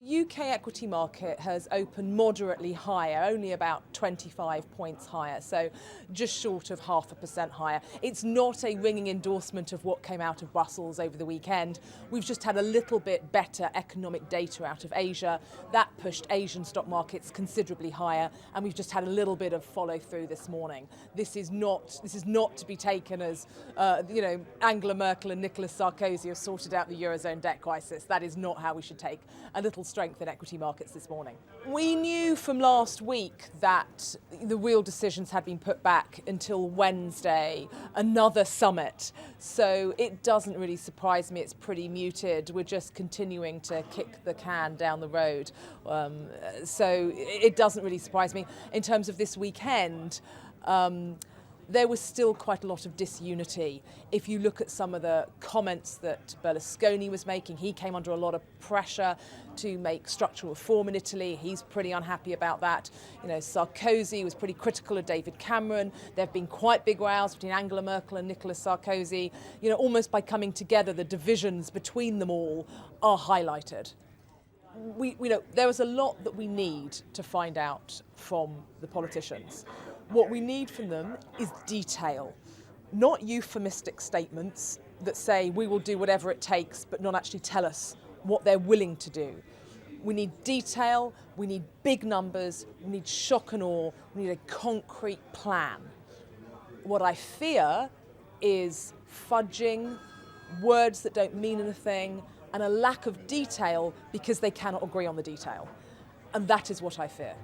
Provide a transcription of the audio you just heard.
UK equity market has opened moderately higher, only about 25 points higher, so just short of 0.5% higher. It's not a ringing endorsement of what came out of Brussels over the weekend. We've just had a little bit better economic data out of Asia. That pushed Asian stock markets considerably higher, and we've just had a little bit of follow through this morning. This is not to be taken as Angela Merkel and Nicolas Sarkozy have sorted out the Eurozone debt crisis. That is not how we should take a little strength in equity markets this morning. We knew from last week that the real decisions had been put back until Wednesday, another summit. So it doesn't really surprise me. It's pretty muted. We're just continuing to kick the can down the road. So it doesn't really surprise me. In terms of this weekend, there was still quite a lot of disunity. If you look at some of the comments that Berlusconi was making, he came under a lot of pressure to make structural reform in Italy. He's pretty unhappy about that. Sarkozy was pretty critical of David Cameron. There have been quite big rows between Angela Merkel and Nicolas Sarkozy. Almost by coming together, the divisions between them all are highlighted. There is a lot that we need to find out from the politicians. What we need from them is detail, not euphemistic statements that say we will do whatever it takes but not actually tell us what they're willing to do. We need detail, we need big numbers, we need shock and awe, we need a concrete plan. What I fear is fudging, words that don't mean anything, and a lack of detail because they cannot agree on the detail. And that is what I fear.